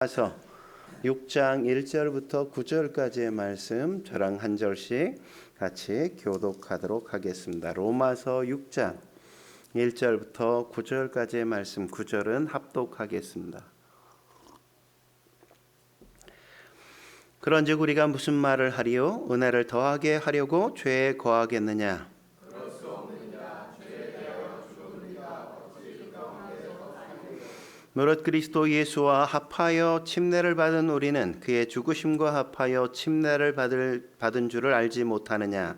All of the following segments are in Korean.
로마서 6장 1절부터 9절까지의 말씀 저랑 한 절씩 같이 교독하도록 하겠습니다. 로마서 6장 1절부터 9절까지의 말씀 9절은 합독하겠습니다. 그런즉 우리가 무슨 말을 하리요? 은혜를 더하게 하려고 죄에 거하겠느냐? 무릇 그리스도 예수와 합하여 침례를 받은 우리는 그의 죽으심과 합하여 침례를 받은 줄을 알지 못하느냐?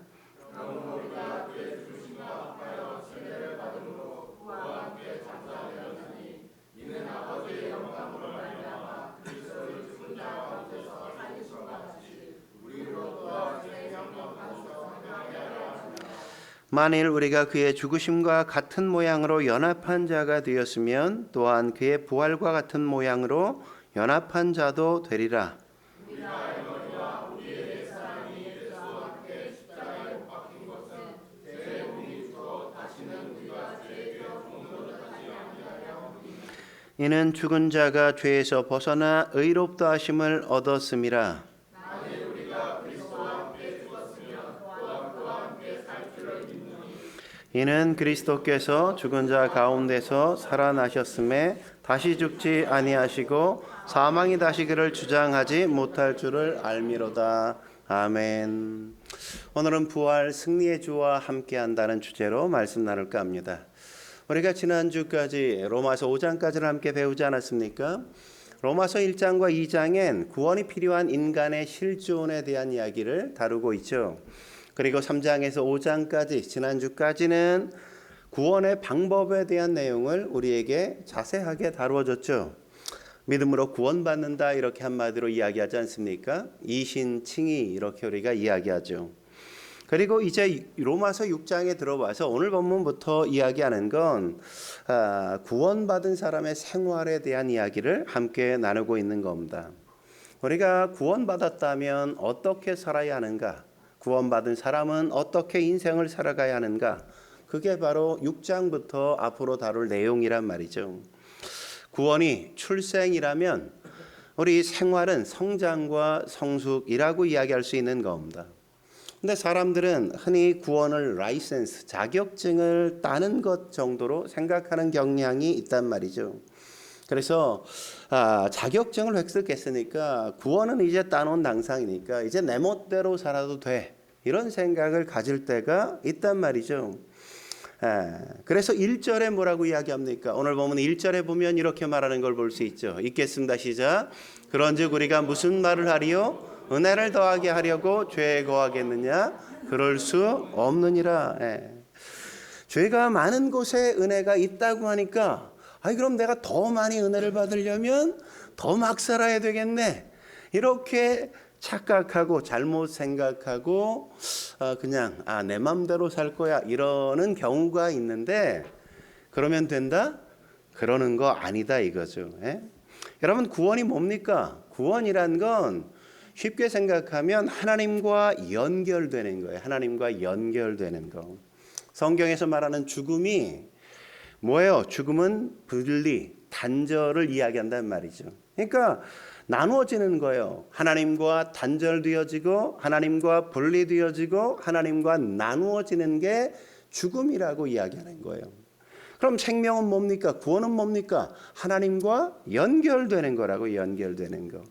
만일 우리가 그의 죽으심과 같은 모양으로 연합한 자가 되었으면 또한 그의 부활과 같은 모양으로 연합한 자도 되리라. 이는 죽은 자가 죄에서 벗어나 의롭다 하심을 얻었음이라. 이는 그리스도께서 죽은 자 가운데서 살아나셨음에 다시 죽지 아니하시고 사망이 다시 그를 주장하지 못할 줄을 알미로다. 아멘. 오늘은 부활 승리의 주와 함께한다는 주제로 말씀 나눌까 합니다. 우리가 지난주까지 로마서 5장까지를 함께 배우지 않았습니까? 로마서 1장과 2장엔 구원이 필요한 인간의 실존에 대한 이야기를 다루고 있죠. 그리고 3장에서 5장까지 지난주까지는 구원의 방법에 대한 내용을 우리에게 자세하게 다루어졌죠. 믿음으로 구원받는다 이렇게 한마디로 이야기하지 않습니까? 이신칭의 이렇게 우리가 이야기하죠. 그리고 이제 로마서 6장에 들어와서 오늘 본문부터 이야기하는 건 구원받은 사람의 생활에 대한 이야기를 함께 나누고 있는 겁니다. 우리가 구원받았다면 어떻게 살아야 하는가? 구원받은 사람은 어떻게 인생을 살아가야 하는가? 그게 바로 6장부터 앞으로 다룰 내용이란 말이죠. 구원이 출생이라면 우리 생활은 성장과 성숙이라고 이야기할 수 있는 겁니다. 근데 사람들은 흔히 구원을 라이센스, 자격증을 따는 것 정도로 생각하는 경향이 있단 말이죠. 그래서 자격증을 획득했으니까 구원은 이제 따놓은 당상이니까 이제 내 멋대로 살아도 돼. 이런 생각을 가질 때가 있단 말이죠. 그래서 1절에 뭐라고 이야기합니까? 오늘 보면 1절에 보면 이렇게 말하는 걸 볼 수 있죠. 읽겠습니다. 시작. 그런즉 우리가 무슨 말을 하리요? 은혜를 더하게 하려고 죄에 거하겠느냐? 그럴 수 없느니라. 죄가 많은 곳에 은혜가 있다고 하니까 그럼 내가 더 많이 은혜를 받으려면 더 막 살아야 되겠네. 이렇게 착각하고 잘못 생각하고 그냥 내 맘대로 살 거야 이러는 경우가 있는데 그러면 된다? 그러는 거 아니다 이거죠. 여러분 구원이 뭡니까? 구원이란 건 쉽게 생각하면 하나님과 연결되는 거예요. 하나님과 연결되는 거. 성경에서 말하는 죽음이 뭐예요? 죽음은 분리, 단절을 이야기한단 말이죠. 그러니까 나누어지는 거예요. 하나님과 단절되어지고 하나님과 분리되어지고 하나님과 나누어지는 게 죽음이라고 이야기하는 거예요. 그럼 생명은 뭡니까? 구원은 뭡니까? 하나님과 연결되는 거라고 연결되는 거.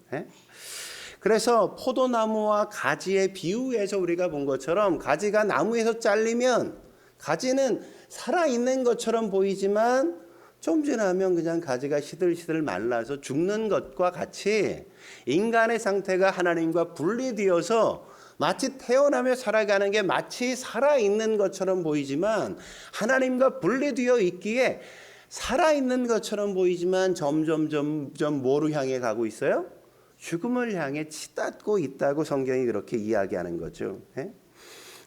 그래서 포도나무와 가지의 비유에서 우리가 본 것처럼 가지가 나무에서 잘리면 가지는 살아있는 것처럼 보이지만 좀 지나면 그냥 가지가 시들시들 말라서 죽는 것과 같이 인간의 상태가 하나님과 분리되어서 마치 태어나며 살아가는 게 마치 살아있는 것처럼 보이지만 하나님과 분리되어 있기에 살아있는 것처럼 보이지만 점점 뭐로 향해 가고 있어요? 죽음을 향해 치닫고 있다고 성경이 그렇게 이야기하는 거죠.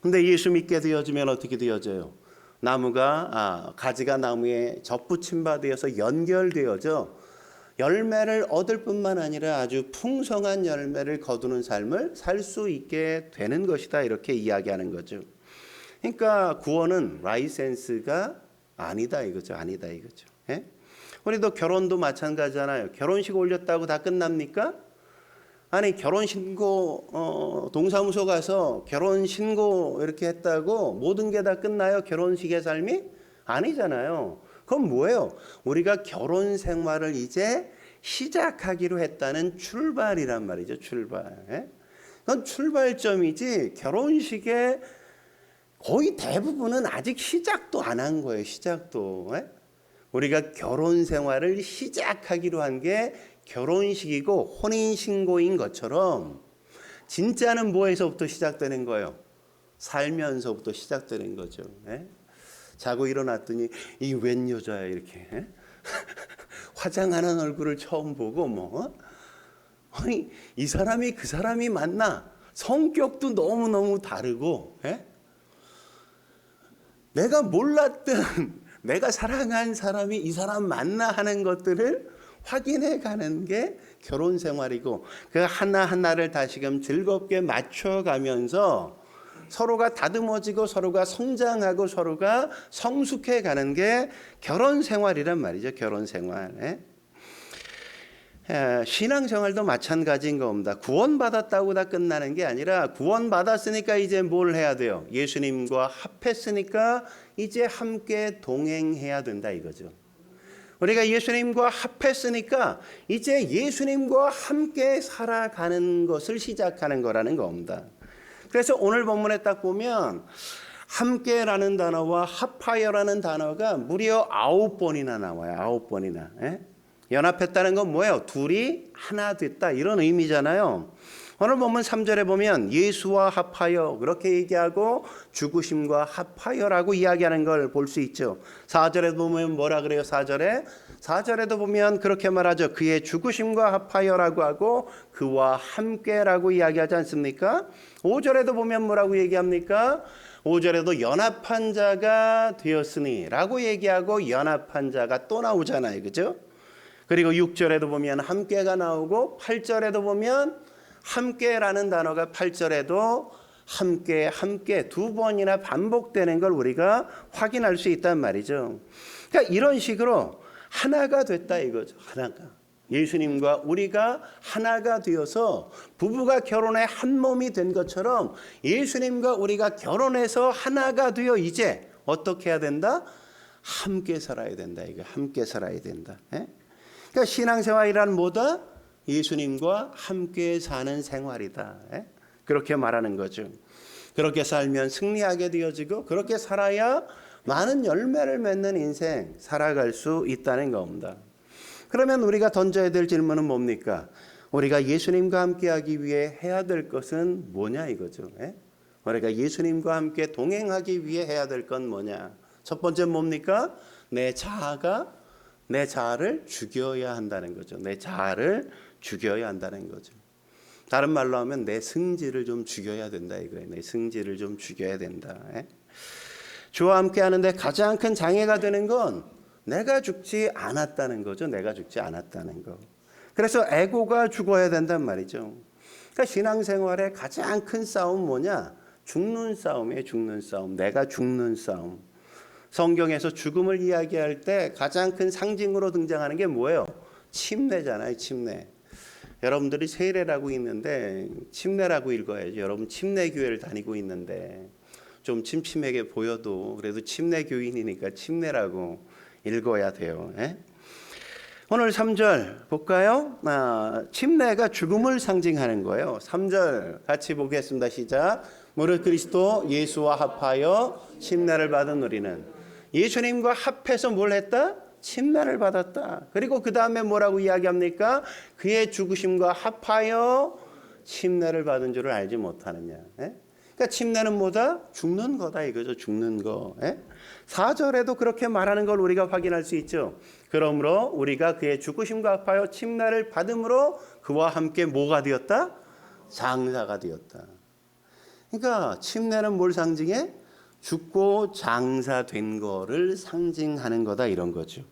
근데 예수 믿게 되어지면 어떻게 되어져요? 나무가 가지가 나무에 접붙임 바 되어서 연결되어져 열매를 얻을 뿐만 아니라 아주 풍성한 열매를 거두는 삶을 살 수 있게 되는 것이다 이렇게 이야기하는 거죠. 그러니까 구원은 라이센스가 아니다 이거죠. 우리도 결혼도 마찬가지잖아요. 결혼식 올렸다고 다 끝납니까? 아니 결혼신고 동사무소 가서 결혼신고 이렇게 했다고 모든 게 다 끝나요? 결혼식의 삶이? 아니잖아요. 그럼 뭐예요? 우리가 결혼 생활을 이제 시작하기로 했다는 출발이란 말이죠. 출발. 예? 그건 출발점이지 결혼식의 거의 대부분은 아직 시작도 안 한 거예요. 시작도. 예? 우리가 결혼 생활을 시작하기로 한 게 결혼식이고 혼인신고인 것처럼 진짜는 뭐에서부터 시작되는 거예요? 살면서부터 시작되는 거죠. 예? 자고 일어났더니 이 웬 여자야 이렇게 예? 화장하는 얼굴을 처음 보고 뭐 아니 이 사람이 그 사람이 맞나? 성격도 너무너무 다르고 예? 내가 몰랐던 내가 사랑한 사람이 이 사람 맞나 하는 것들을 확인해 가는 게 결혼 생활이고 그 하나하나를 다시금 즐겁게 맞춰가면서 서로가 다듬어지고 서로가 성장하고 서로가 성숙해 가는 게 결혼 생활이란 말이죠. 결혼 생활. 신앙생활도 마찬가지인 겁니다. 구원받았다고 다 끝나는 게 아니라 구원받았으니까 이제 뭘 해야 돼요? 예수님과 합했으니까 이제 함께 동행해야 된다 이거죠. 우리가 예수님과 합했으니까 이제 예수님과 함께 살아가는 것을 시작하는 거라는 겁니다. 그래서 오늘 본문에 딱 보면 함께라는 단어와 합하여라는 단어가 무려 9번이나 나와요. 9번이나. 연합했다는 건 뭐예요? 둘이 하나 됐다 이런 의미잖아요. 오늘 보면 3절에 보면 예수와 합하여 그렇게 얘기하고 죽으심과 합하여라고 이야기하는 걸 볼 수 있죠. 4절에 보면 뭐라 그래요? 4절에도 보면 그렇게 말하죠. 그의 죽으심과 합하여라고 하고 그와 함께라고 이야기하지 않습니까? 5절에도 보면 뭐라고 얘기합니까? 5절에도 연합한 자가 되었으니 라고 얘기하고 연합한 자가 또 나오잖아요. 그죠? 그리고 6절에도 보면 함께가 나오고 8절에도 보면 함께라는 단어가 8절에도 함께 두 번이나 반복되는 걸 우리가 확인할 수 있단 말이죠. 그러니까 이런 식으로 하나가 됐다 이거죠. 하나가. 예수님과 우리가 하나가 되어서 부부가 결혼해 한 몸이 된 것처럼 예수님과 우리가 결혼해서 하나가 되어 이제 어떻게 해야 된다? 함께 살아야 된다. 이거 함께 살아야 된다. 그러니까 신앙생활이란 뭐다? 예수님과 함께 사는 생활이다. 그렇게 말하는 거죠. 그렇게 살면 승리하게 되어지고 그렇게 살아야 많은 열매를 맺는 인생 살아갈 수 있다는 겁니다. 그러면 우리가 던져야 될 질문은 뭡니까? 우리가 예수님과 함께하기 위해 해야 될 것은 뭐냐 이거죠. 우리가 예수님과 함께 동행하기 위해 해야 될 건 뭐냐? 첫 번째 뭡니까? 내 자아를 죽여야 한다는 거죠. 내 자아를 죽여야 한다는 거죠. 다른 말로 하면 내 승질을 좀 죽여야 된다 이거예요. 내 승질을 좀 죽여야 된다. 주와 함께 하는데 가장 큰 장애가 되는 건 내가 죽지 않았다는 거죠. 내가 죽지 않았다는 거. 그래서 에고가 죽어야 된단 말이죠. 그러니까 신앙생활의 가장 큰 싸움 뭐냐? 죽는 싸움이에요. 죽는 싸움. 내가 죽는 싸움. 성경에서 죽음을 이야기할 때 가장 큰 상징으로 등장하는 게 뭐예요? 침례잖아요. 침례. 여러분들이 세례라고 있는데 침례라고 읽어야죠. 여러분 침례교회를 다니고 있는데 좀 침침하게 보여도 그래도 침례교인이니까 침례라고 읽어야 돼요. 오늘 3절 볼까요? 침례가 죽음을 상징하는 거예요. 3절 같이 보겠습니다. 시작. 무릇 그리스도 예수와 합하여 침례를 받은 우리는 예수님과 합해서 뭘 했다? 침례를 받았다. 그리고 그 다음에 뭐라고 이야기합니까? 그의 죽으심과 합하여 침례를 받은 줄을 알지 못하느냐. 그러니까 침례는 뭐다? 죽는 거다 이거죠. 죽는 거. 4절에도 그렇게 말하는 걸 우리가 확인할 수 있죠. 그러므로 우리가 그의 죽으심과 합하여 침례를 받음으로 그와 함께 뭐가 되었다? 장사가 되었다. 그러니까 침례는 뭘 상징해? 죽고 장사된 거를 상징하는 거다 이런 거죠.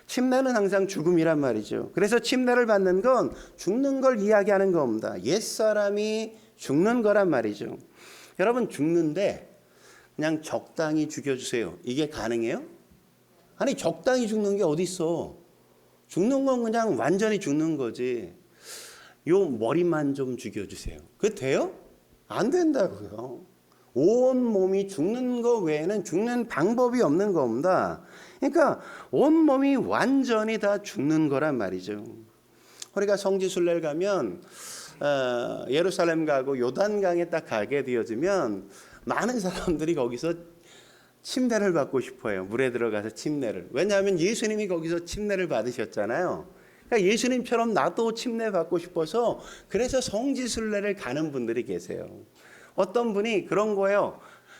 침례는 항상 죽음이란 말이죠. 그래서 침례를 받는 건 죽는 걸 이야기하는 겁니다. 옛사람이 죽는 거란 말이죠. 여러분 죽는데 그냥 적당히 죽여주세요. 이게 가능해요? 아니 적당히 죽는 게 어디 있어? 죽는 건 그냥 완전히 죽는 거지. 요 머리만 좀 죽여주세요. 그게 돼요? 안 된다고요. 온 몸이 죽는 거 외에는 죽는 방법이 없는 겁니다. 그러니까 온 몸이 완전히 다 죽는 거란 말이죠. 우리가 성지순례를 가면 예루살렘 가고 요단강에 딱 가게 되어지면 많은 사람들이 거기서 침례를 받고 싶어요. 물에 들어가서 침례를. 왜냐하면 예수님이 거기서 침례를 받으셨잖아요. 그러니까 예수님처럼 나도 침례 받고 싶어서 그래서 성지순례를 가는 분들이 계세요. 어떤 분이 그런 거예요.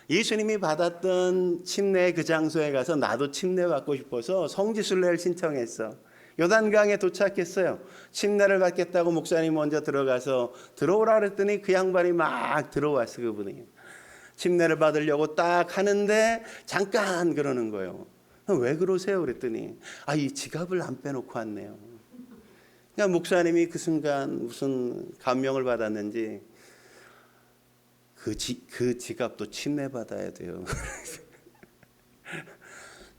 예수님이 받았던 침례 그 장소에 가서 나도 침례 받고 싶어서 성지순례를 신청했어. 요단강에 도착했어요. 침례를 받겠다고 목사님 먼저 들어가서 들어오라 그랬더니 그 양반이 막 들어왔어. 그분이 침례를 받으려고 딱 하는데 잠깐 그러는 거예요. 왜 그러세요? 그랬더니 이 지갑을 안 빼놓고 왔네요. 그러니까 목사님이 그 순간 무슨 감명을 받았는지 그 지갑도 침례받아야 돼요.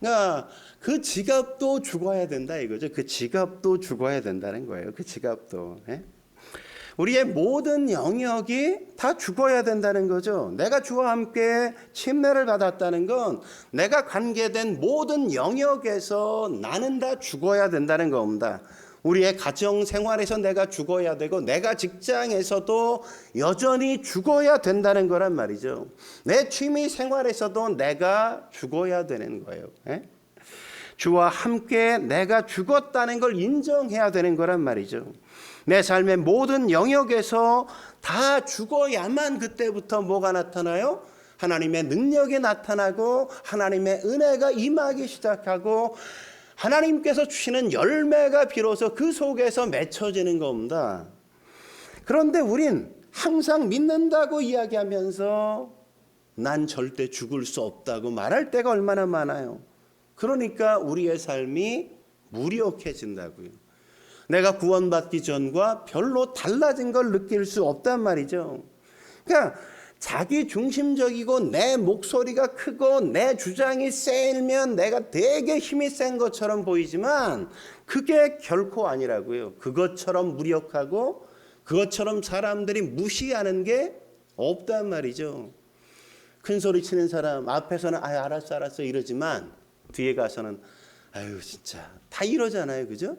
그러니까 그 지갑도 죽어야 된다 이거죠. 그 지갑도 죽어야 된다는 거예요. 그 지갑도. 우리의 모든 영역이 다 죽어야 된다는 거죠. 내가 주와 함께 침례를 받았다는 건 내가 관계된 모든 영역에서 나는 다 죽어야 된다는 겁니다. 우리의 가정 생활에서 내가 죽어야 되고 내가 직장에서도 여전히 죽어야 된다는 거란 말이죠. 내 취미 생활에서도 내가 죽어야 되는 거예요. 주와 함께 내가 죽었다는 걸 인정해야 되는 거란 말이죠. 내 삶의 모든 영역에서 다 죽어야만 그때부터 뭐가 나타나요? 하나님의 능력이 나타나고 하나님의 은혜가 임하기 시작하고 하나님께서 주시는 열매가 비로소 그 속에서 맺혀지는 겁니다. 그런데 우린 항상 믿는다고 이야기하면서 난 절대 죽을 수 없다고 말할 때가 얼마나 많아요. 그러니까 우리의 삶이 무력해진다고요. 내가 구원받기 전과 별로 달라진 걸 느낄 수 없단 말이죠. 그러니까 자기 중심적이고 내 목소리가 크고 내 주장이 세면 내가 되게 힘이 센 것처럼 보이지만 그게 결코 아니라고요. 그것처럼 무력하고 그것처럼 사람들이 무시하는 게 없단 말이죠. 큰 소리 치는 사람 앞에서는 알았어 이러지만 뒤에 가서는 진짜 다 이러잖아요. 그죠?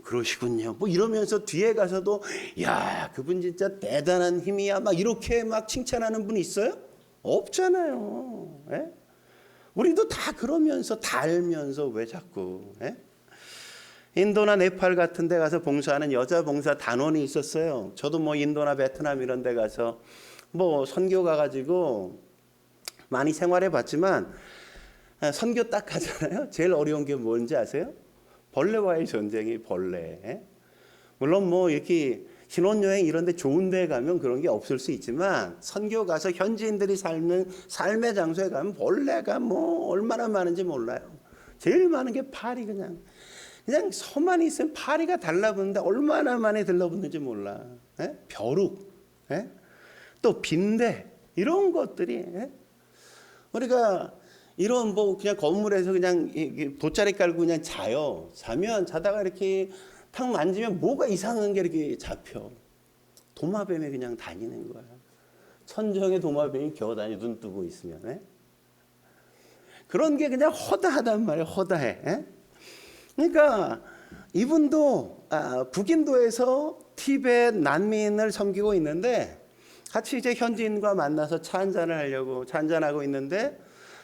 그러시군요. 뭐 이러면서 뒤에 가서도 야, 그분 진짜 대단한 힘이야. 막 이렇게 막 칭찬하는 분이 있어요? 없잖아요. 우리도 다 그러면서 다 알면서 왜 자꾸 인도나 네팔 같은 데 가서 봉사하는 여자 봉사 단원이 있었어요. 저도 뭐 인도나 베트남 이런 데 가서 뭐 선교 가가지고 많이 생활해 봤지만 선교 딱 가잖아요. 제일 어려운 게 뭔지 아세요? 벌레와의 전쟁이 벌레. 물론 뭐 이렇게 신혼여행 이런 데 좋은 데 가면 그런 게 없을 수 있지만 선교 가서 현지인들이 삶의 장소에 가면 벌레가 뭐 얼마나 많은지 몰라요. 제일 많은 게 파리. 그냥 서만 있으면 파리가 달라붙는데 얼마나 많이 들러붙는지 몰라. 벼룩, 또 빈대 이런 것들이 우리가 이런 뭐 그냥 건물에서 그냥 돗자리 깔고 그냥 자면 자다가 이렇게 탁 만지면 뭐가 이상한 게 이렇게 잡혀. 도마뱀이 그냥 다니는 거야. 천정에 도마뱀이 겨우다니 눈 뜨고 있으면. 그런 게 그냥 허다하단 말이에요. 허다해. 그러니까 이분도 북인도에서 티베트 난민을 섬기고 있는데 같이 이제 현지인과 만나서 차 한잔을 하려고 차 한잔하고 있는데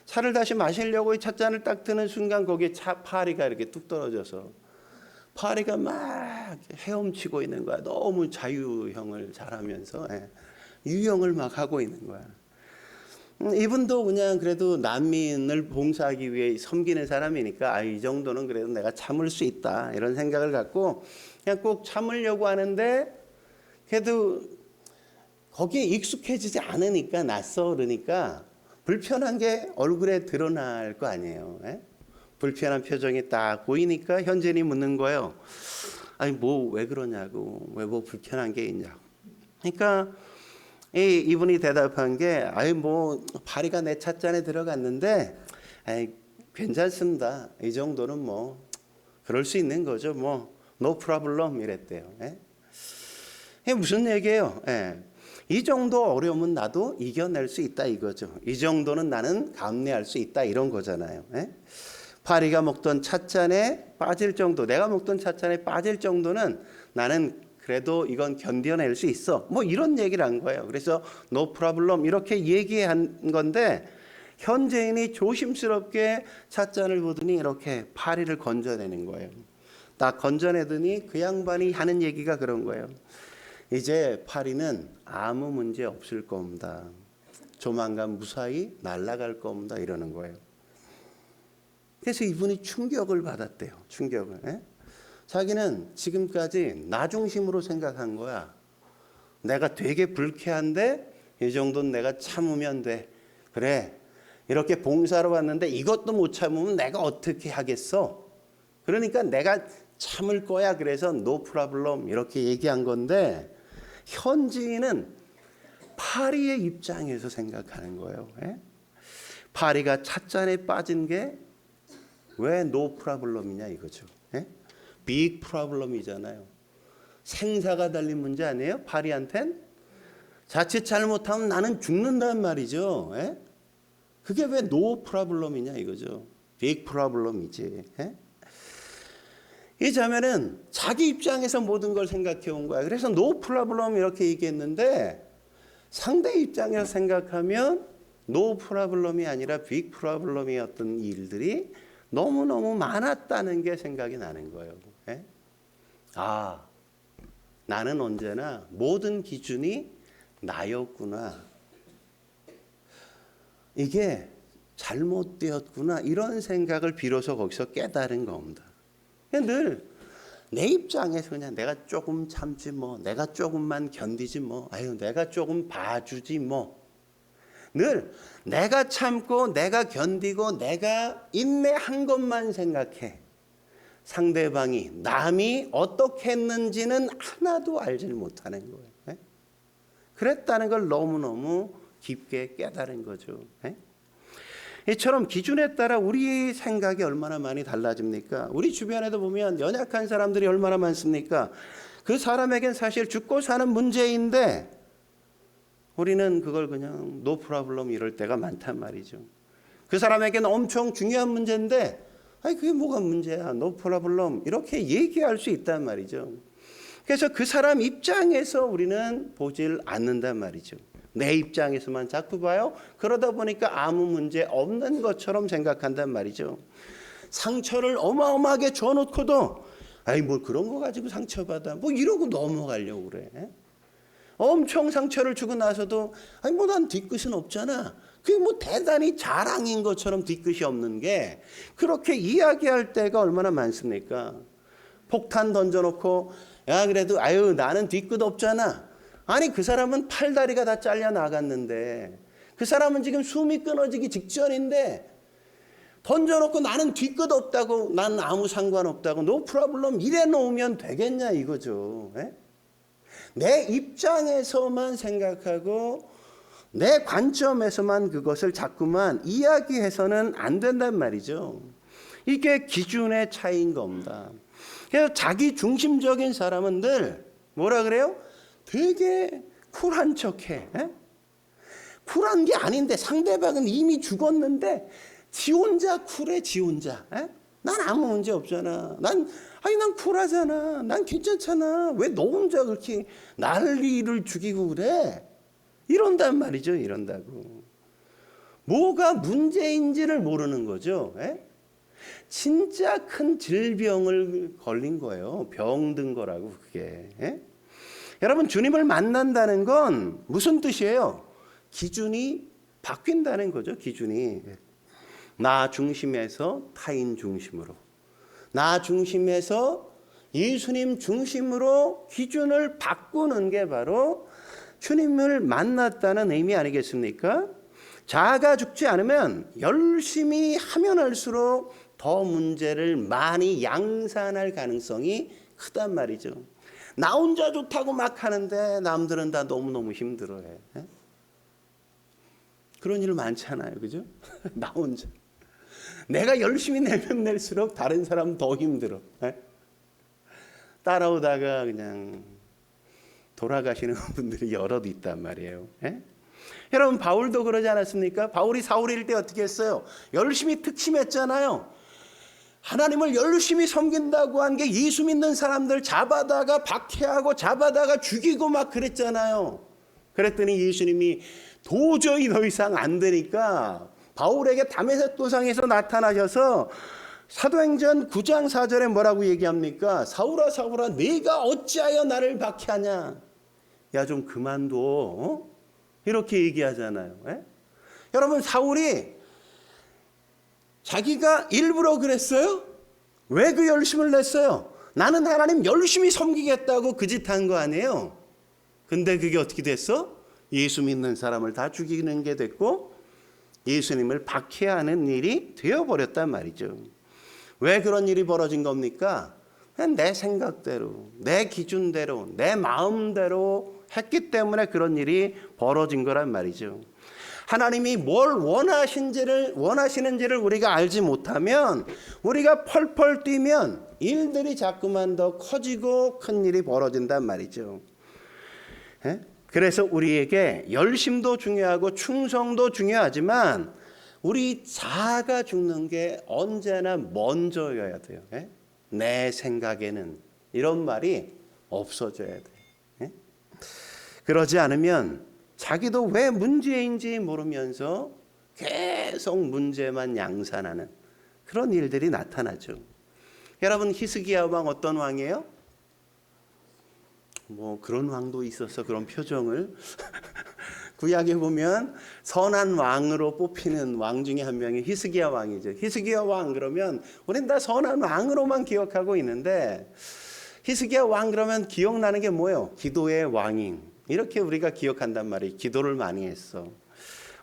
차를 다시 마시려고 찻잔을 딱 드는 순간 거기에 파리가 이렇게 뚝 떨어져서 파리가 막 헤엄치고 있는 거야. 너무 자유형을 잘하면서 유형을 막 하고 있는 거야. 이분도 그냥 그래도 난민을 봉사하기 위해 섬기는 사람이니까 이 정도는 그래도 내가 참을 수 있다 이런 생각을 갖고 그냥 꼭 참으려고 하는데 그래도 거기에 익숙해지지 않으니까 낯설으니까 불편한 게 얼굴에 드러날 거 아니에요. 불편한 표정이 딱 보이니까 현지인이 묻는 거예요. 뭐 왜 그러냐고, 왜 뭐 불편한 게 있냐고. 그러니까 이분이 대답한 게 뭐 파리가 내 찻잔에 들어갔는데 괜찮습니다. 이 정도는 뭐 그럴 수 있는 거죠. 뭐 no problem 이랬대요. 예? 이게 무슨 얘기예요? 예. 이 정도 어려움은 나도 이겨낼 수 있다 이거죠. 이 정도는 나는 감내할 수 있다 이런 거잖아요. 예? 파리가 먹던 찻잔에 빠질 정도, 내가 먹던 찻잔에 빠질 정도는 나는 그래도 이건 견뎌낼 수 있어. 뭐 이런 얘기를 한 거예요. 그래서 no problem 이렇게 얘기한 건데 현재인이 조심스럽게 찻잔을 보더니 이렇게 파리를 건져내는 거예요. 딱 건져내더니 그 양반이 하는 얘기가 그런 거예요. 이제 파리는 아무 문제 없을 겁니다. 조만간 무사히 날아갈 겁니다. 이러는 거예요. 그래서 이분이 충격을 받았대요. 충격을. 예? 자기는 지금까지 나 중심으로 생각한 거야. 내가 되게 불쾌한데 이 정도는 내가 참으면 돼. 그래. 이렇게 봉사로 왔는데 이것도 못 참으면 내가 어떻게 하겠어? 그러니까 내가 참을 거야. 그래서 no problem 이렇게 얘기한 건데 현지인은 파리의 입장에서 생각하는 거예요. 예? 파리가 찻잔에 빠진 게 왜 no problem이냐 이거죠. 예? big problem이잖아요. 생사가 달린 문제 아니에요? 파리한텐 자칫 잘못하면 나는 죽는단 말이죠. 예? 그게 왜 no problem이냐 이거죠. big problem이지. 예? 이 자매는 자기 입장에서 모든 걸 생각해 온 거야. 그래서 no problem 이렇게 얘기했는데 상대 입장에서 생각하면 no problem이 아니라 big problem이었던 일들이 너무너무 많았다는 게 생각이 나는 거예요. 예? 아, 나는 언제나 모든 기준이 나였구나. 이게 잘못되었구나. 이런 생각을 비로소 거기서 깨달은 겁니다. 늘 내 입장에서 그냥 내가 조금 참지 뭐, 내가 조금만 견디지 뭐, 아유 내가 조금 봐주지 뭐. 늘 내가 참고 내가 견디고 내가 인내한 것만 생각해. 상대방이 남이 어떻게 했는지는 하나도 알지 못하는 거예요. 네? 그랬다는 걸 너무너무 깊게 깨달은 거죠. 네? 이처럼 기준에 따라 우리 생각이 얼마나 많이 달라집니까? 우리 주변에도 보면 연약한 사람들이 얼마나 많습니까? 그 사람에겐 사실 죽고 사는 문제인데 우리는 그걸 그냥 no problem 이럴 때가 많단 말이죠. 그 사람에게는 엄청 중요한 문제인데 아니 그게 뭐가 문제야? no problem 이렇게 얘기할 수 있단 말이죠. 그래서 그 사람 입장에서 우리는 보질 않는단 말이죠. 내 입장에서만 자꾸 봐요. 그러다 보니까 아무 문제 없는 것처럼 생각한단 말이죠. 상처를 어마어마하게 줘놓고도 아니 뭘 그런 거 가지고 상처받아 뭐 이러고 넘어가려고 그래. 엄청 상처를 주고 나서도 아니 뭐 난 뒤끝은 없잖아. 그게 뭐 대단히 자랑인 것처럼 뒤끝이 없는 게 그렇게 이야기할 때가 얼마나 많습니까? 폭탄 던져놓고 야 그래도 아유 나는 뒤끝 없잖아. 아니 그 사람은 팔다리가 다 잘려 나갔는데 그 사람은 지금 숨이 끊어지기 직전인데 던져놓고 나는 뒤끝 없다고 나는 아무 상관없다고 no problem 이래 놓으면 되겠냐 이거죠. 에? 내 입장에서만 생각하고 내 관점에서만 그것을 자꾸만 이야기해서는 안 된단 말이죠. 이게 기준의 차이인 겁니다. 그래서 자기 중심적인 사람은 늘 뭐라 그래요? 되게 쿨한 척해. 에? 쿨한 게 아닌데 상대방은 이미 죽었는데 지 혼자 쿨해 지 혼자. 에? 난 아무 문제 없잖아. 난 쿨하잖아. 난 괜찮잖아. 왜 너 혼자 그렇게 난리를 죽이고 그래? 이런단 말이죠. 이런다고. 뭐가 문제인지를 모르는 거죠. 에? 진짜 큰 질병을 걸린 거예요. 병든 거라고 그게. 에? 여러분 주님을 만난다는 건 무슨 뜻이에요? 기준이 바뀐다는 거죠. 기준이. 나 중심에서 타인 중심으로. 나 중심에서 예수님 중심으로 기준을 바꾸는 게 바로 주님을 만났다는 의미 아니겠습니까? 자아가 죽지 않으면 열심히 하면 할수록 더 문제를 많이 양산할 가능성이 크단 말이죠. 나 혼자 좋다고 막 하는데 남들은 다 너무너무 힘들어해. 그런 일 많잖아요. 그죠? 나 혼자. 내가 열심히 내면 낼수록 다른 사람 더 힘들어. 따라오다가 그냥 돌아가시는 분들이 여럿 있단 말이에요. 여러분, 바울도 그러지 않았습니까? 바울이 사울일 때 어떻게 했어요? 열심히 특심했잖아요. 하나님을 열심히 섬긴다고 한 게 예수 믿는 사람들 잡아다가 박해하고 잡아다가 죽이고 막 그랬잖아요. 그랬더니 예수님이 도저히 더 이상 안 되니까 바울에게 다메섹 도상에서 나타나셔서 사도행전 9장 4절에 뭐라고 얘기합니까? 사울아 사울아 네가 어찌하여 나를 박해하냐. 야, 좀 그만둬. 이렇게 얘기하잖아요. 여러분, 사울이 자기가 일부러 그랬어요? 왜 그 열심을 냈어요? 나는 하나님 열심히 섬기겠다고 그 짓 한 거 아니에요? 근데 그게 어떻게 됐어? 예수 믿는 사람을 다 죽이는 게 됐고 예수님을 박해하는 일이 되어버렸단 말이죠. 왜 그런 일이 벌어진 겁니까? 그냥 내 생각대로, 내 기준대로, 내 마음대로 했기 때문에 그런 일이 벌어진 거란 말이죠. 하나님이 뭘 원하시는지를 우리가 알지 못하면, 우리가 펄펄 뛰면 일들이 자꾸만 더 커지고 큰 일이 벌어진단 말이죠. 그래서 우리에게 열심도 중요하고 충성도 중요하지만 우리 자아가 죽는 게 언제나 먼저여야 돼요. 내 생각에는 이런 말이 없어져야 돼요. 그러지 않으면 자기도 왜 문제인지 모르면서 계속 문제만 양산하는 그런 일들이 나타나죠. 여러분, 히스기야 왕 어떤 왕이에요? 뭐 그런 왕도 있어서 그런 표정을 구약에 보면 선한 왕으로 뽑히는 왕 중에 한 명이 히스기야 왕이죠. 히스기야 왕 그러면 우리는 다 선한 왕으로만 기억하고 있는데, 히스기야 왕 그러면 기억나는 게 뭐예요? 기도의 왕인, 이렇게 우리가 기억한단 말이에요. 기도를 많이 했어.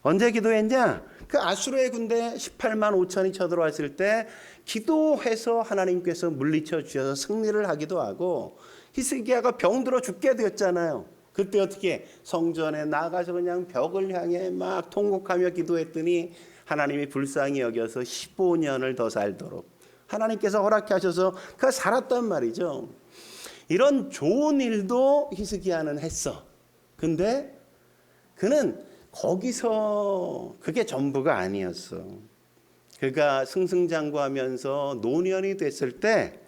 언제 기도했냐? 그 아수르의 군대 18만 5천이 쳐들어왔을 때 기도해서 하나님께서 물리쳐 주셔서 승리를 하기도 하고, 히스기야가 병들어 죽게 되었잖아요. 그때 어떻게 성전에 나가서 그냥 벽을 향해 막 통곡하며 기도했더니 하나님이 불쌍히 여겨서 15년을 더 살도록 하나님께서 허락해 하셔서 그 살았단 말이죠. 이런 좋은 일도 히스기야는 했어. 근데 그는 거기서 그게 전부가 아니었어. 그가 승승장구하면서 노년이 됐을 때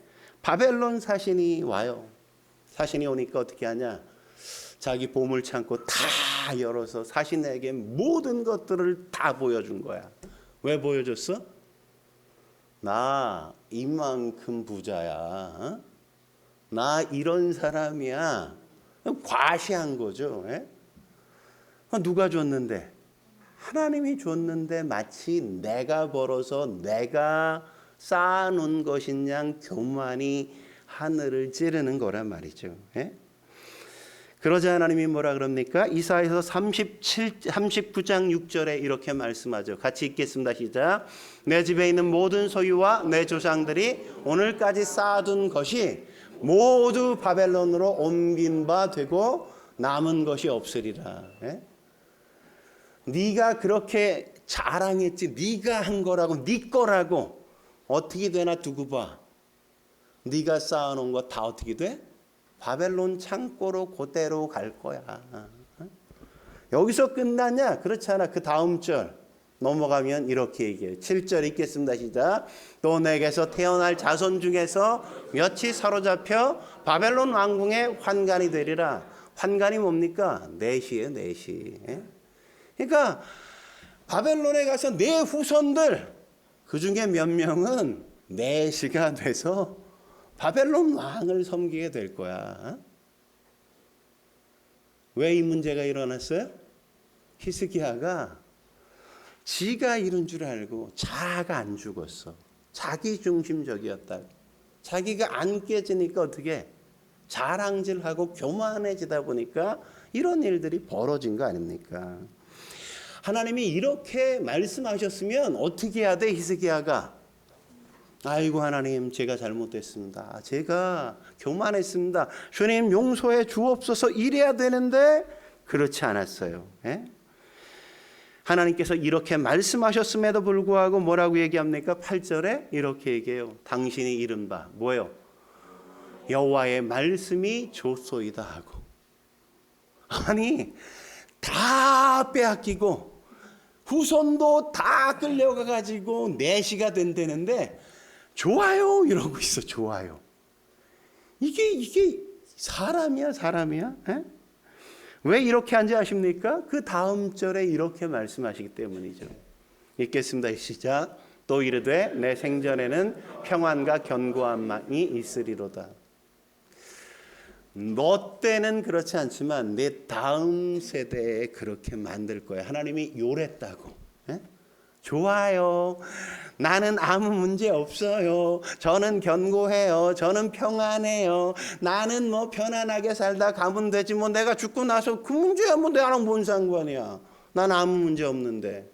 바벨론 사신이 와요. 사신이 오니까 어떻게 하냐? 자기 보물창고 다 열어서 사신에게 모든 것들을 다 보여준 거야. 왜 보여줬어? 나 이만큼 부자야. 나 이런 사람이야. 과시한 거죠. 누가 줬는데? 하나님이 줬는데 마치 내가 벌어서 내가 쌓아놓은 것인 양 교만이 하늘을 찌르는 거란 말이죠. 그러자 하나님이 뭐라 그럽니까? 이사야서 39장 6절에 이렇게 말씀하죠. 같이 읽겠습니다. 시작. 내 집에 있는 모든 소유와 내 조상들이 오늘까지 쌓아둔 것이 모두 바벨론으로 옮긴 바 되고 남은 것이 없으리라. 네가 그렇게 자랑했지, 네가 한 거라고, 네 거라고. 어떻게 되나 두고 봐. 네가 쌓아놓은 거 다 어떻게 돼? 바벨론 창고로 그대로 갈 거야. 여기서 끝났냐? 그렇지 않아. 그 다음 절 넘어가면 이렇게 얘기해요. 7절 읽겠습니다. 시작. 또 내게서 태어날 자손 중에서 몇이 사로잡혀 바벨론 왕궁의 환관이 되리라. 환관이 뭡니까? 넷이에요. 넷이. 그러니까 바벨론에 가서 내 후손들, 그 중에 몇 명은 넷이가 돼서 바벨론 왕을 섬기게 될 거야. 왜 이 문제가 일어났어요? 히스기야가 지가 이룬 줄 알고 자아가 안 죽었어. 자기 중심적이었다. 자기가 안 깨지니까 어떻게 자랑질하고 교만해지다 보니까 이런 일들이 벌어진 거 아닙니까? 하나님이 이렇게 말씀하셨으면 어떻게 해야 돼? 히스기야가 아이고 하나님, 제가 잘못했습니다. 제가 교만했습니다. 주님 용서해 주옵소서 이래야 되는데 그렇지 않았어요. 하나님께서 이렇게 말씀하셨음에도 불구하고 뭐라고 얘기합니까? 8절에 이렇게 얘기해요. 당신이 이른 바 뭐예요? 여호와의 말씀이 좋소이다 하고. 아니 다 빼앗기고 후손도 다 끌려가 가지고 내시가 된다는데 좋아요 이러고 있어. 좋아요. 이게 사람이야 사람이야? 에? 왜 이렇게 한지 아십니까? 그 다음 절에 이렇게 말씀하시기 때문이죠. 읽겠습니다. 시작. 또 이르되 내 생전에는 평안과 견고함이 있으리로다. 너 때는 그렇지 않지만 내 다음 세대에 그렇게 만들 거야. 하나님이 요랬다고. 에? 좋아요. 나는 아무 문제 없어요. 저는 견고해요. 저는 평안해요. 나는 뭐 편안하게 살다 가면 되지. 뭐 내가 죽고 나서 그 문제야 뭐 나랑 뭔 상관이야. 난 아무 문제 없는데.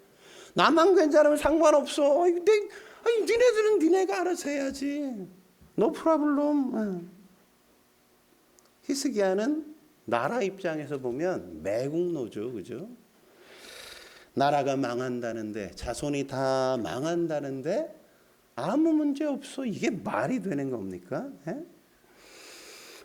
나만 괜찮으면 상관없어. 니네들은 니네가 알아서 해야지. No problem. 히스기야는 나라 입장에서 보면 매국노죠. 그죠? 나라가 망한다는데 자손이 다 망한다는데 아무 문제 없어. 이게 말이 되는 겁니까? 에?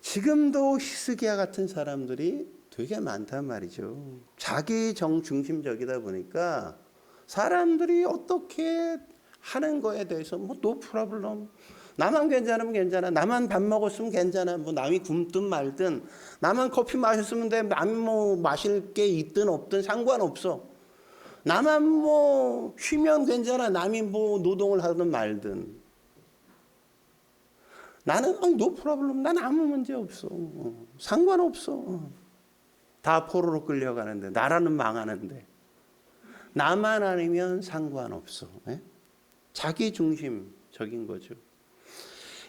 지금도 히스기야 같은 사람들이 되게 많단 말이죠. 자기 중심적이다 보니까 사람들이 어떻게 하는 거에 대해서 뭐 no problem. 나만 괜찮으면 괜찮아. 나만 밥 먹었으면 괜찮아. 뭐 남이 굶든 말든 나만 커피 마셨으면 돼. 남이 뭐 마실 게 있든 없든 상관없어. 나만 뭐 쉬면 괜찮아. 남이 뭐 노동을 하든 말든. 나는 no problem. 난 아무 문제 없어. 상관없어. 다 포로로 끌려가는데 나라는 망하는데 나만 아니면 상관없어. 에? 자기 중심적인 거죠.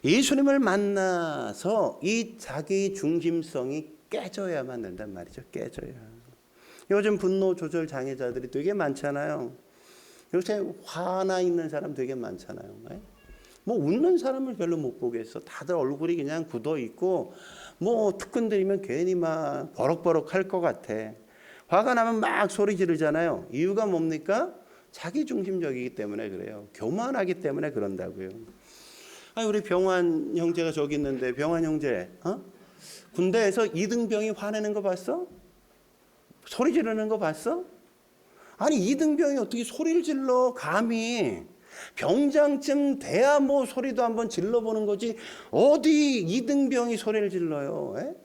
예수님을 만나서 이 자기 중심성이 깨져야만 된단 말이죠. 깨져야. 요즘 분노 조절 장애자들이 되게 많잖아요. 요새 화나 있는 사람 되게 많잖아요. 뭐 웃는 사람을 별로 못 보겠어. 다들 얼굴이 그냥 굳어 있고 뭐 투끈들이면 괜히 막 버럭버럭 할 것 같아. 화가 나면 막 소리 지르잖아요. 이유가 뭡니까? 자기 중심적이기 때문에 그래요. 교만하기 때문에 그런다고요. 우리 병환 형제가 저기 있는데 병환 형제 군대에서 이등병이 화내는 거 봤어? 소리 지르는 거 봤어? 아니 이등병이 어떻게 소리를 질러? 감히 병장쯤 돼야 뭐 소리도 한번 질러보는 거지 어디 이등병이 소리를 질러요? 에?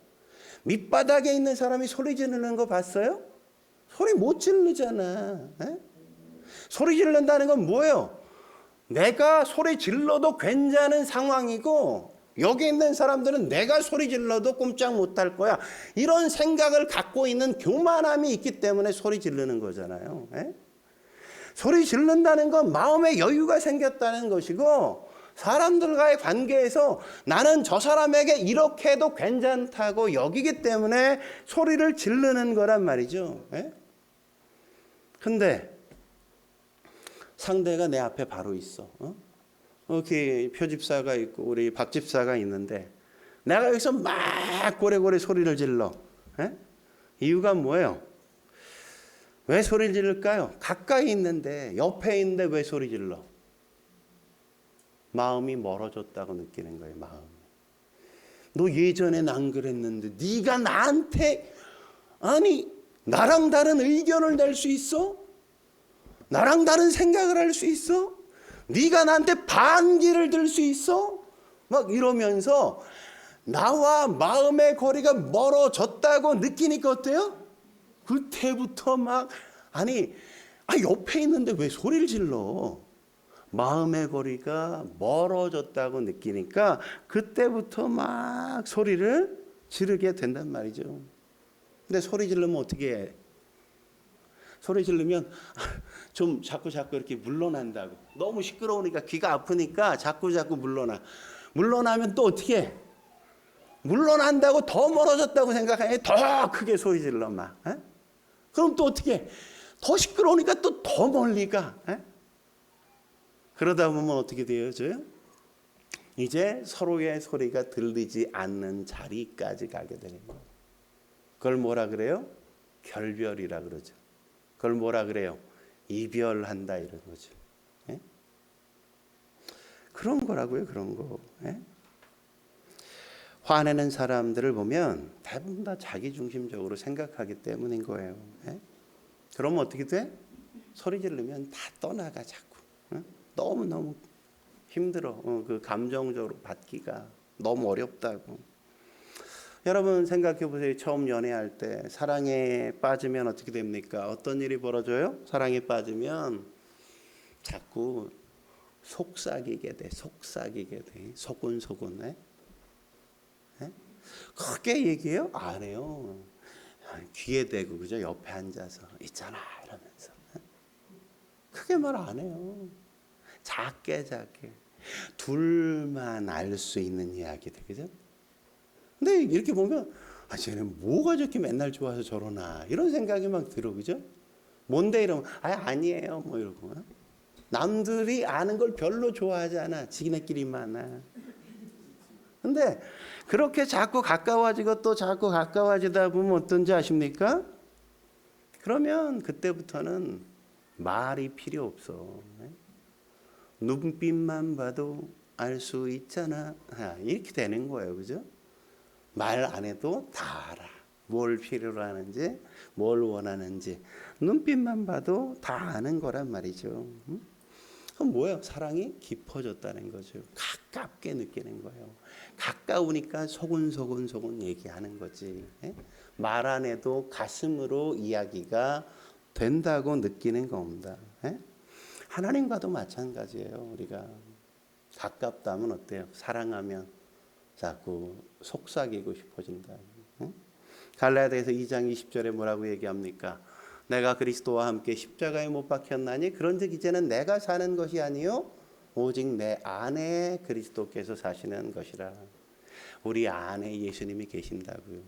밑바닥에 있는 사람이 소리 지르는 거 봤어요? 소리 못 지르잖아. 에? 소리 지른다는 건 뭐예요? 내가 소리 질러도 괜찮은 상황이고 여기 있는 사람들은 내가 소리 질러도 꼼짝 못할 거야. 이런 생각을 갖고 있는 교만함이 있기 때문에 소리 지르는 거잖아요. 에? 소리 지른다는 건 마음에 여유가 생겼다는 것이고 사람들과의 관계에서 나는 저 사람에게 이렇게 해도 괜찮다고 여기기 때문에 소리를 지르는 거란 말이죠. 근데 상대가 내 앞에 바로 있어. 여기 표집사가 있고 우리 박집사가 있는데 내가 여기서 막 고래고래 소리를 질러. 이유가 뭐예요? 왜 소리를 지를까요? 가까이 있는데 옆에 있는데 왜 소리 질러? 마음이 멀어졌다고 느끼는 거예요. 마음이. 너 예전엔 안 그랬는데 네가 나한테 아니 나랑 다른 의견을 낼 수 있어? 나랑 다른 생각을 할 수 있어? 네가 나한테 반기를 들 수 있어? 막 이러면서 나와 마음의 거리가 멀어졌다고 느끼니까 어때요? 그때부터 막 옆에 있는데 왜 소리를 질러? 마음의 거리가 멀어졌다고 느끼니까 그때부터 막 소리를 지르게 된단 말이죠. 근데 소리 지르면 어떻게 해? 소리 지르면 좀 자꾸 이렇게 물러난다고. 너무 시끄러우니까 귀가 아프니까 자꾸 물러나. 물러나면 또 어떻게 해? 물러난다고 더 멀어졌다고 생각해. 더 크게 소리 질러 막. 그럼 또 어떻게 해? 더 시끄러우니까 또 더 멀리 가. 그러다 보면 어떻게 되어져요? 이제 서로의 소리가 들리지 않는 자리까지 가게 되는 거예요. 그걸 뭐라 그래요? 결별이라 그러죠. 그걸 뭐라 그래요? 이별한다 이런 거죠. 예? 그런 거라고요. 그런 거. 예? 화내는 사람들을 보면 대부분 다 자기중심적으로 생각하기 때문인 거예요. 예? 그러면 어떻게 돼? 소리 지르면 다 떠나가 자꾸. 너무너무 힘들어. 그 감정적으로 받기가 너무 어렵다고. 여러분 생각해 보세요. 처음 연애할 때 사랑에 빠지면 어떻게 됩니까? 어떤 일이 벌어져요? 사랑에 빠지면 자꾸 속삭이게 돼. 속삭이게 돼. 소곤소곤. 네? 네? 크게 얘기해요? 안 해요. 귀에 대고 그죠? 옆에 앉아서 있잖아 이러면서 크게 말 안 해요. 작게 둘만 알 수 있는 이야기들 그죠? 근데 이렇게 보면 쟤는 뭐가 저렇게 맨날 좋아서 저러나 이런 생각이 막 들어 그죠? 뭔데 이러면 아니에요 뭐 이러고 남들이 아는 걸 별로 좋아하지 않아. 지네끼리만 아. 근데 그렇게 자꾸 가까워지고 또 자꾸 가까워지다 보면 어떤지 아십니까? 그러면 그때부터는 말이 필요 없어. 눈빛만 봐도 알 수 있잖아. 이렇게 되는 거예요. 그죠? 말 안 해도 다 알아. 뭘 필요로 하는지, 뭘 원하는지. 눈빛만 봐도 다 아는 거란 말이죠. 그럼 뭐예요? 사랑이 깊어졌다는 거죠. 가깝게 느끼는 거예요. 가까우니까 소곤소곤 얘기하는 거지. 말 안 해도 가슴으로 이야기가 된다고 느끼는 겁니다. 하나님과도 마찬가지예요. 우리가 가깝다면 어때요? 사랑하면 자꾸 속삭이고 싶어진다. 갈라디아서 2장 20절에 뭐라고 얘기합니까? 내가 그리스도와 함께 십자가에 못 박혔나니 그런즉 이제는 내가 사는 것이 아니요 오직 내 안에 그리스도께서 사시는 것이라. 우리 안에 예수님이 계신다고요.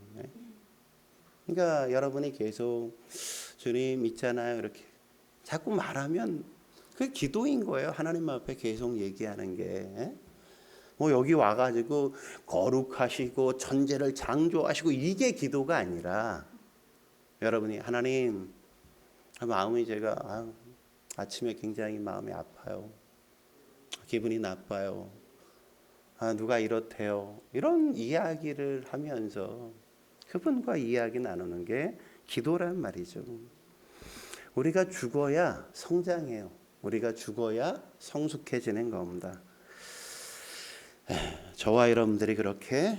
그러니까 여러분이 계속 주님 있잖아요 이렇게 자꾸 말하면 그게 기도인 거예요. 하나님 앞에 계속 얘기하는 게. 뭐 여기 와가지고 거룩하시고 천재를 창조하시고 이게 기도가 아니라 여러분이 하나님 마음이 제가 아침에 굉장히 마음이 아파요. 기분이 나빠요. 누가 이렇대요. 이런 이야기를 하면서 그분과 이야기 나누는 게 기도란 말이죠. 우리가 죽어야 성장해요. 우리가 죽어야 성숙해지는 겁니다. 저와 여러분들이 그렇게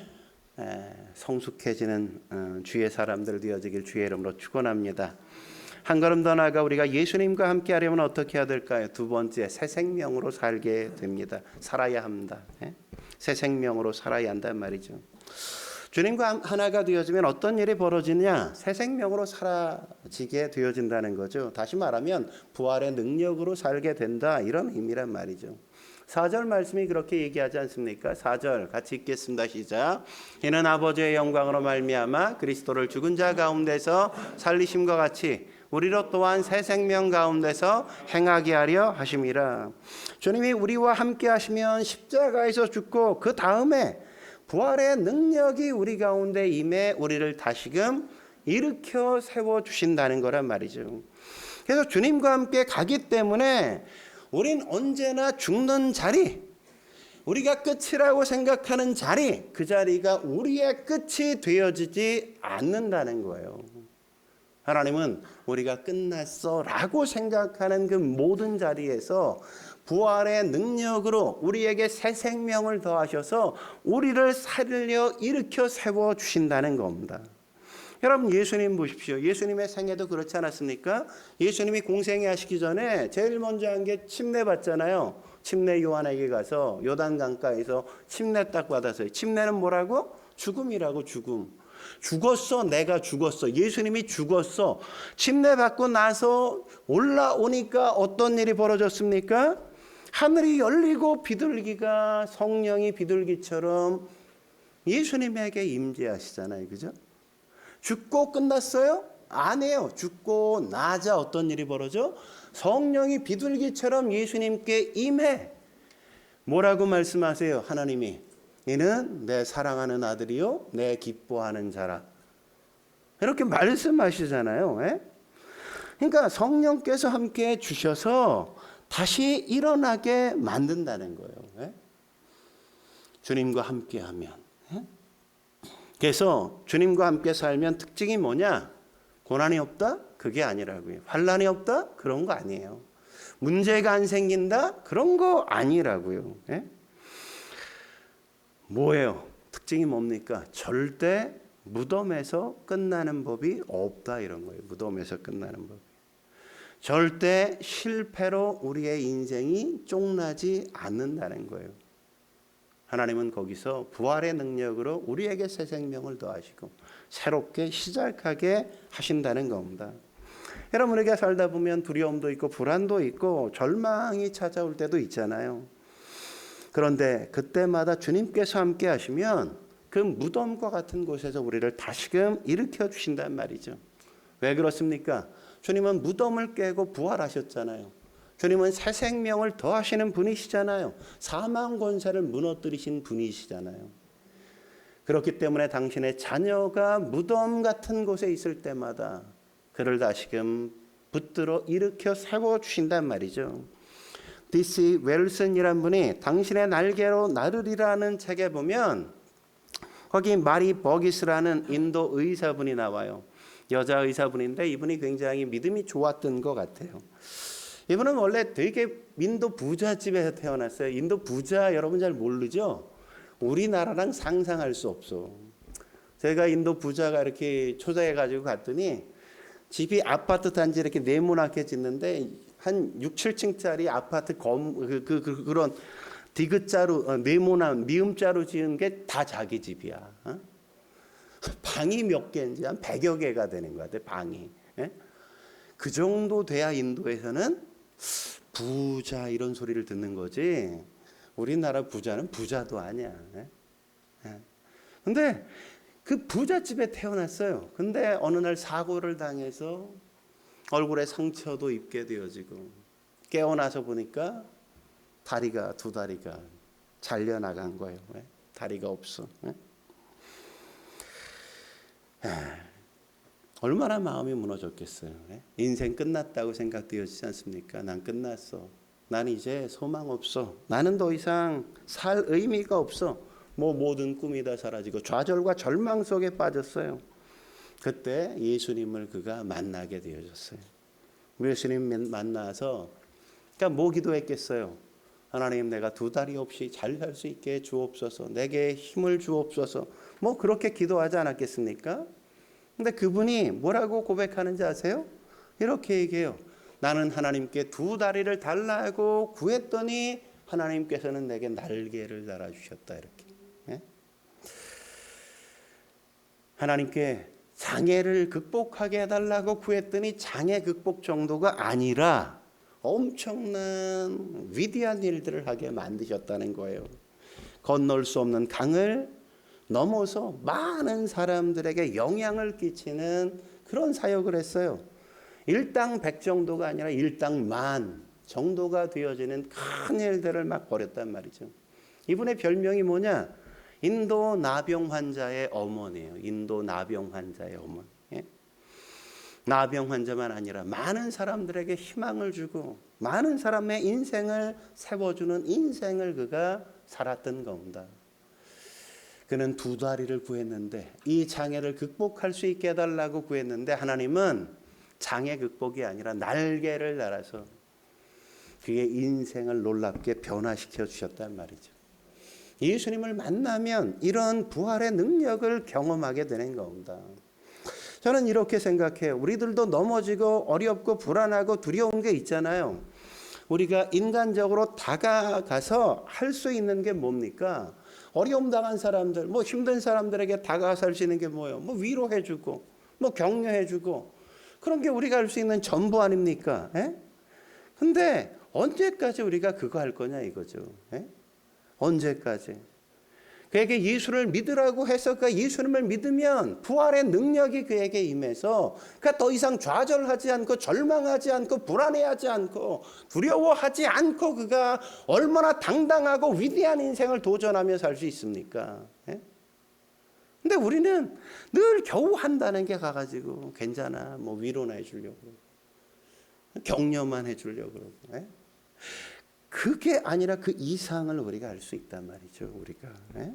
성숙해지는 주의 사람들 되어지길 주의 이름으로 축원합니다. 한 걸음 더 나아가 우리가 예수님과 함께 하려면 어떻게 해야 될까요? 두 번째, 새 생명으로 살게 됩니다. 살아야 합니다. 새 생명으로 살아야 한단 말이죠. 주님과 하나가 되어지면 어떤 일이 벌어지냐? 새 생명으로 사라지게 되어진다는 거죠. 다시 말하면 부활의 능력으로 살게 된다 이런 의미란 말이죠. 4절 말씀이 그렇게 얘기하지 않습니까? 4절 같이 읽겠습니다. 시작. 이는 아버지의 영광으로 말미암아 그리스도를 죽은 자 가운데서 살리심과 같이 우리로 또한 새 생명 가운데서 행하게 하려 하심이라. 주님이 우리와 함께 하시면 십자가에서 죽고 그 다음에 부활의 능력이 우리 가운데 임해 우리를 다시금 일으켜 세워주신다는 거란 말이죠. 그래서 주님과 함께 가기 때문에 우린 언제나 죽는 자리, 우리가 끝이라고 생각하는 자리, 그 자리가 우리의 끝이 되어지지 않는다는 거예요. 하나님은 우리가 끝났어 라고 생각하는 그 모든 자리에서 부활의 능력으로 우리에게 새 생명을 더하셔서 우리를 살려 일으켜 세워주신다는 겁니다. 여러분 예수님 보십시오. 예수님의 생애도 그렇지 않았습니까? 예수님이 공생애 하시기 전에 제일 먼저 한 게 침례 받잖아요. 침례 요한에게 가서 요단 강가에서 침례 딱 받았어요. 침례는 뭐라고? 죽음이라고. 죽음. 죽었어. 내가 죽었어. 예수님이 죽었어. 침례 받고 나서 올라오니까 어떤 일이 벌어졌습니까? 하늘이 열리고 비둘기가 성령이 비둘기처럼 예수님에게 임재하시잖아요. 그죠? 죽고 끝났어요? 아니에요. 죽고 나자 어떤 일이 벌어져? 성령이 비둘기처럼 예수님께 임해. 뭐라고 말씀하세요? 하나님이 이는 내 사랑하는 아들이요 내 기뻐하는 자라. 이렇게 말씀하시잖아요. 그러니까 성령께서 함께 주셔서 다시 일어나게 만든다는 거예요. 예? 주님과 함께하면. 예? 그래서 주님과 함께 살면 특징이 뭐냐? 고난이 없다? 그게 아니라고요. 환난이 없다? 그런 거 아니에요. 문제가 안 생긴다? 그런 거 아니라고요. 예? 뭐예요? 특징이 뭡니까? 절대 무덤에서 끝나는 법이 없다 이런 거예요. 무덤에서 끝나는 법. 절대 실패로 우리의 인생이 쫑나지 않는다는 거예요. 하나님은 거기서 부활의 능력으로 우리에게 새 생명을 더하시고 새롭게 시작하게 하신다는 겁니다. 여러분에게 살다 보면 두려움도 있고 불안도 있고 절망이 찾아올 때도 있잖아요. 그런데 그때마다 주님께서 함께 하시면 그 무덤과 같은 곳에서 우리를 다시금 일으켜 주신단 말이죠. 왜 그렇습니까? 주님은 무덤을 깨고 부활하셨잖아요. 주님은 새 생명을 더하시는 분이시잖아요. 사망 권세를 무너뜨리신 분이시잖아요. 그렇기 때문에 당신의 자녀가 무덤 같은 곳에 있을 때마다 그를 다시금 붙들어 일으켜 세워주신단 말이죠. D.C. 웰슨이란 분이 당신의 날개로 나르리라는 책에 보면 거기 마리 버기스라는 인도 의사분이 나와요. 여자 의사분인데 이분이 굉장히 믿음이 좋았던 것 같아요. 이분은 원래 되게 인도 부잣집에서 태어났어요. 인도 부자 여러분 잘 모르죠? 우리나라랑 상상할 수 없어. 제가 인도 부자가 이렇게 초대해가지고 갔더니 집이 아파트 단지 이렇게 네모나게 짓는데 한 6, 7층짜리 아파트 그런 디귿자로 네모난 미음자로 지은 게 다 자기 집이야. 어? 방이 몇 개인지 한 100여 개가 되는 것 같아. 방이. 예? 그 정도 돼야 인도에서는 부자 이런 소리를 듣는 거지. 우리나라 부자는 부자도 아니야. 예? 예. 근데 그 부잣집에 태어났어요. 근데 어느 날 사고를 당해서 얼굴에 상처도 입게 되어지고 깨어나서 보니까 두 다리가 잘려나간 거예요. 왜? 다리가 없어. 예? 얼마나 마음이 무너졌겠어요. 예? 인생 끝났다고 생각되어지지 않습니까? 난 끝났어. 난 이제 소망 없어. 나는 더 이상 살 의미가 없어. 모든 꿈이 다 사라지고 좌절과 절망 속에 빠졌어요. 그때 예수님을 그가 만나게 되어졌어요. 예수님 만나서 그러니까 뭐 기도했겠어요? 하나님 내가 두 다리 없이 잘 살 수 있게 주옵소서. 내게 힘을 주옵소서. 뭐 그렇게 기도하지 않았겠습니까? 근데 그분이 뭐라고 고백하는지 아세요? 이렇게 얘기해요. 나는 하나님께 두 다리를 달라고 구했더니 하나님께서는 내게 날개를 달아주셨다. 이렇게. 예? 하나님께 장애를 극복하게 해달라고 구했더니 장애 극복 정도가 아니라 엄청난 위대한 일들을 하게 만드셨다는 거예요. 건널 수 없는 강을 넘어서 많은 사람들에게 영향을 끼치는 그런 사역을 했어요. 일당 100 정도가 아니라 일당 10,000 정도가 되어지는 큰 일들을 막 벌였단 말이죠. 이분의 별명이 뭐냐? 인도 나병 환자의 어머니예요. 인도 나병 환자의 어머니. 예? 나병 환자만 아니라 많은 사람들에게 희망을 주고 많은 사람의 인생을 세워주는 인생을 그가 살았던 겁니다. 그는 두 다리를 구했는데 이 장애를 극복할 수 있게 해달라고 구했는데 하나님은 장애 극복이 아니라 날개를 달아서 그의 인생을 놀랍게 변화시켜 주셨단 말이죠. 예수님을 만나면 이런 부활의 능력을 경험하게 되는 겁니다. 저는 이렇게 생각해요. 우리들도 넘어지고 어렵고 불안하고 두려운 게 있잖아요. 우리가 인간적으로 다가가서 할 수 있는 게 뭡니까? 어려움 당한 사람들, 힘든 사람들에게 다가가서 할 수 있는 게 뭐예요? 위로해주고, 격려해주고, 그런 게 우리가 할 수 있는 전부 아닙니까? 근데 언제까지 우리가 그거 할 거냐 이거죠. 언제까지? 그에게 예수를 믿으라고 해서 그 예수님을 믿으면 부활의 능력이 그에게 임해서 그가 더 이상 좌절하지 않고 절망하지 않고 불안해하지 않고 두려워하지 않고 그가 얼마나 당당하고 위대한 인생을 도전하며 살 수 있습니까? 근데 우리는 늘 겨우 한다는 게 가가지고 괜찮아 위로나 해주려고 격려만 해주려고 그러고. 예? 그게 아니라 그 이상을 우리가 알 수 있단 말이죠. 우리가. 예?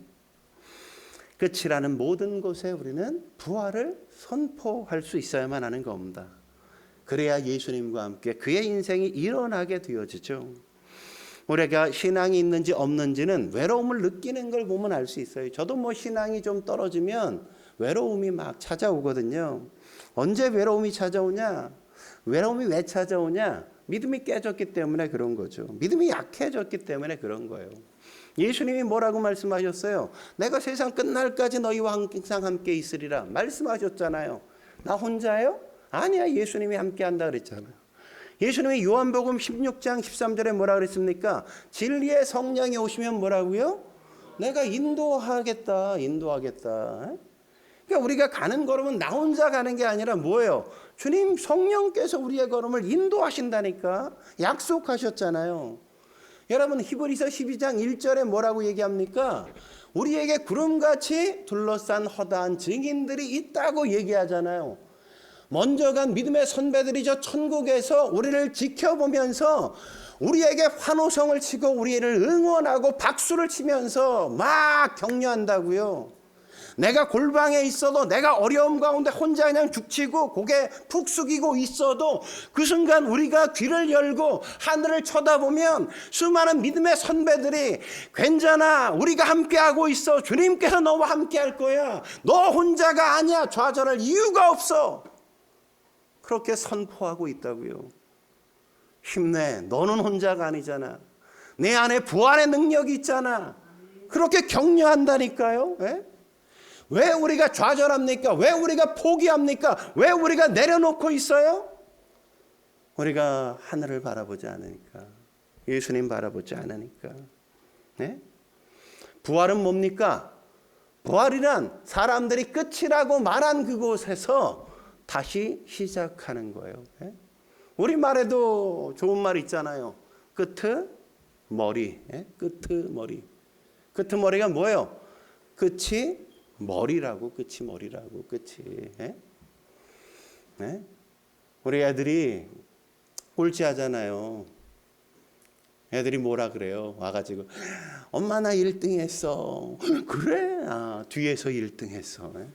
끝이라는 모든 곳에 우리는 부활을 선포할 수 있어야만 하는 겁니다. 그래야 예수님과 함께 그의 인생이 일어나게 되어지죠. 우리가 신앙이 있는지 없는지는 외로움을 느끼는 걸 보면 알 수 있어요. 저도 뭐 신앙이 좀 떨어지면 외로움이 막 찾아오거든요. 언제 외로움이 찾아오냐? 외로움이 왜 찾아오냐? 믿음이 깨졌기 때문에 그런 거죠. 믿음이 약해졌기 때문에 그런 거예요. 예수님이 뭐라고 말씀하셨어요? 내가 세상 끝날까지 너희와 항상 함께 있으리라 말씀하셨잖아요. 나 혼자요? 아니야. 예수님이 함께 한다 그랬잖아요. 예수님이 요한복음 16장 13절에 뭐라 그랬습니까? 진리의 성령이 오시면 뭐라고요? 내가 인도하겠다. 그러니까 우리가 가는 걸음은 나 혼자 가는 게 아니라 뭐예요? 주님 성령께서 우리의 걸음을 인도하신다니까. 약속하셨잖아요. 여러분 히브리서 12장 1절에 뭐라고 얘기합니까? 우리에게 구름같이 둘러싼 허다한 증인들이 있다고 얘기하잖아요. 먼저 간 믿음의 선배들이 저 천국에서 우리를 지켜보면서 우리에게 환호성을 치고 우리를 응원하고 박수를 치면서 막 격려한다고요. 내가 골방에 있어도 내가 어려움 가운데 혼자 그냥 죽치고 고개 푹 숙이고 있어도 그 순간 우리가 귀를 열고 하늘을 쳐다보면 수많은 믿음의 선배들이 괜찮아 우리가 함께하고 있어 주님께서 너와 함께할 거야 너 혼자가 아니야 좌절할 이유가 없어 그렇게 선포하고 있다고요. 힘내 너는 혼자가 아니잖아 내 안에 부활의 능력이 있잖아 그렇게 격려한다니까요. 예? 왜 우리가 좌절합니까? 왜 우리가 포기합니까? 왜 우리가 내려놓고 있어요? 우리가 하늘을 바라보지 않으니까 예수님 바라보지 않으니까. 네? 부활은 뭡니까? 부활이란 사람들이 끝이라고 말한 그곳에서 다시 시작하는 거예요. 네? 우리말에도 좋은 말 있잖아요. 끄트머리. 네? 끄트머리. 끄트머리가 뭐예요? 끝이 머리라고 끝이 머리라고 끝이. 예? 네? 우리 애들이 꼴찌하잖아요. 애들이 뭐라 그래요? 와가지고 엄마 나 1등 했어. 그래? 아, 뒤에서 1등 했어. 예?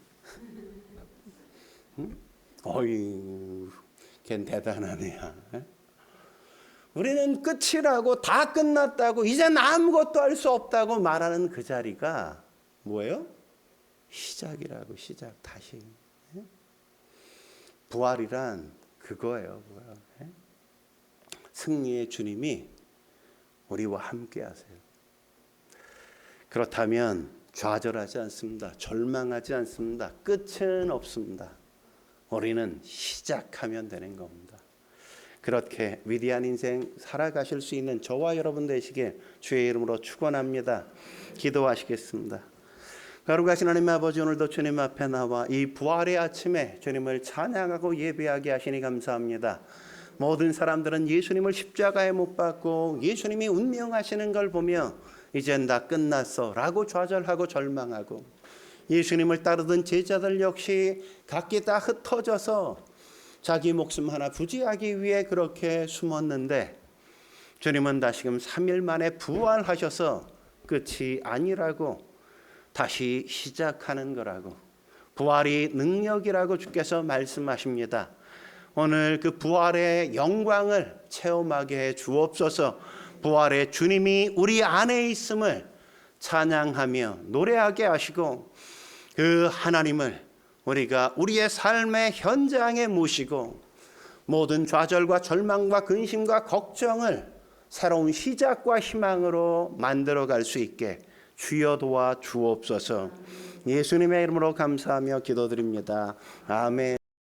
응? 어이, 걘 대단한 애야. 예? 우리는 끝이라고 다 끝났다고 이젠 아무것도 할 수 없다고 말하는 그 자리가 뭐예요? 시작이라고 시작 다시. 예? 부활이란 그거예요. 예? 승리의 주님이 우리와 함께 하세요. 그렇다면 좌절하지 않습니다. 절망하지 않습니다. 끝은 없습니다. 우리는 시작하면 되는 겁니다. 그렇게 위대한 인생 살아가실 수 있는 저와 여러분 되시길 주의 이름으로 축원합니다. 기도하시겠습니다. 거룩하신 하나님 아버지 오늘도 주님 앞에 나와 이 부활의 아침에 주님을 찬양하고 예배하게 하시니 감사합니다. 모든 사람들은 예수님을 십자가에 못 박고 예수님이 운명하시는 걸 보며 이젠 다 끝났어 라고 좌절하고 절망하고 예수님을 따르던 제자들 역시 각기 다 흩어져서 자기 목숨 하나 부지하기 위해 그렇게 숨었는데 주님은 다시금 3일 만에 부활하셔서 끝이 아니라고 다시 시작하는 거라고 부활이 능력이라고 주께서 말씀하십니다. 오늘 그 부활의 영광을 체험하게 해 주옵소서. 부활의 주님이 우리 안에 있음을 찬양하며 노래하게 하시고 그 하나님을 우리가 우리의 삶의 현장에 모시고 모든 좌절과 절망과 근심과 걱정을 새로운 시작과 희망으로 만들어갈 수 있게 주여 도와 주옵소서. 예수님의 이름으로 감사하며 기도드립니다. 아멘.